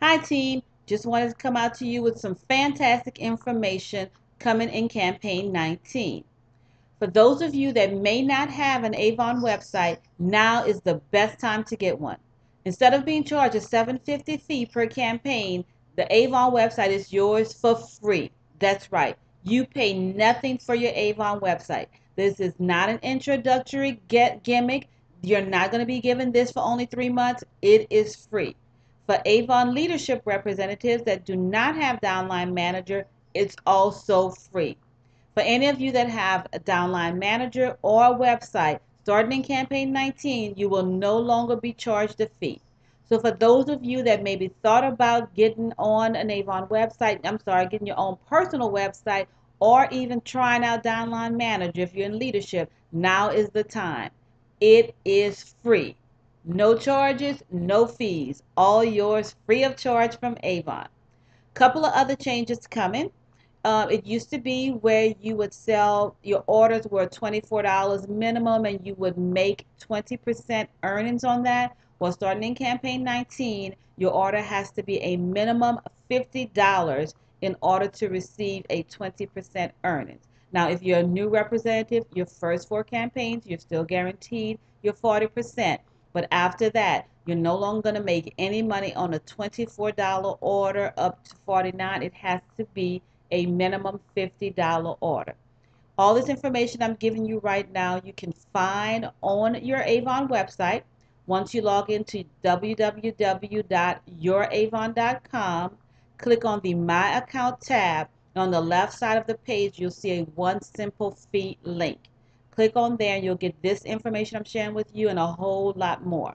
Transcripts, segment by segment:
Hi team, just wanted to come out to you with some fantastic information coming in campaign 19. For those of you that may not have an Avon website, now is the best time to get one. Instead of being charged a $7.50 fee per campaign, the Avon website is yours for free. That's right. You pay nothing for your Avon website. This is not an introductory gimmick. You're not going to be given this for only 3 months. It is free. For Avon leadership representatives that do not have Downline Manager, it's also free. For any of you that have a Downline Manager or a website, starting in campaign 19, you will no longer be charged a fee. So for those of you that maybe thought about getting on an Avon website, getting your own personal website, or even trying out Downline Manager if you're in leadership, now is the time. It is free. No charges, no fees. All yours free of charge from Avon. Couple of other changes coming. It used to be where you would sell, your orders were $24 minimum and you would make 20% earnings on that. Well, starting in campaign 19, your order has to be a minimum of $50 in order to receive a 20% earnings. Now, if you're a new representative, your first 4 campaigns, you're still guaranteed your 40%. But after that, you're no longer going to make any money on a $24 order up to 49. It has to be a minimum $50 order. All this information I'm giving you right now, you can find on your Avon website. Once you log into www.youravon.com, click on the My Account tab. On the left side of the page, you'll see a One Simple Fee link. Click on there and you'll get this information I'm sharing with you and a whole lot more.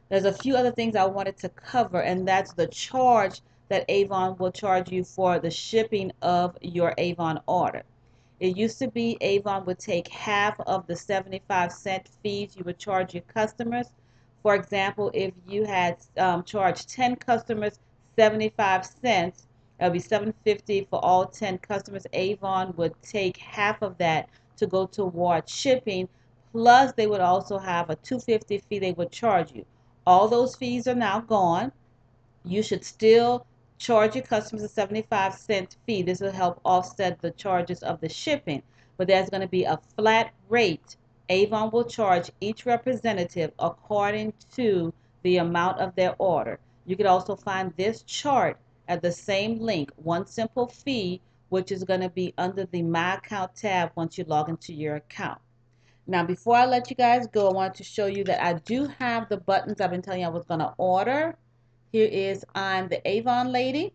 There's a few other things I wanted to cover, and that's the charge that Avon will charge you for the shipping of your Avon order. It used to be Avon would take half of the 75-cent fees you would charge your customers. For example, if you had charged 10 customers 75 cents, it would be $7.50 for all 10 customers. Avon would take half of that to go toward shipping, plus they would also have a $2.50 fee they would charge you. All those fees are now gone. You should still charge your customers a 75-cent fee. This will help offset the charges of the shipping, but there's going to be a flat rate. Avon will charge each representative according to the amount of their order. You could also find this chart at the same link, One Simple Fee, which is going to be under the My Account tab once you log into your account. Now, before I let you guys go, I wanted to show you that I do have the buttons I've been telling you I was going to order. Here is I'm the Avon Lady,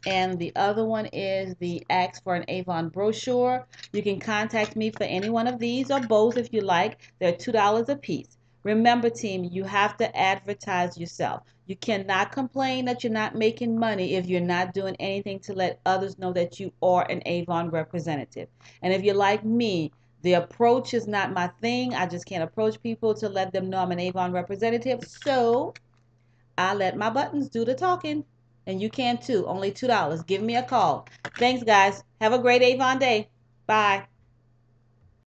and the other one is the Ask for an Avon brochure. You can contact me for any one of these or both if you like. They're $2 a piece. Remember, team, you have to advertise yourself. You cannot complain that you're not making money if you're not doing anything to let others know that you are an Avon representative. And if you're like me, the approach is not my thing. I just can't approach people to let them know I'm an Avon representative. So I let my buttons do the talking. And you can too. Only $2. Give me a call. Thanks, guys. Have a great Avon day. Bye.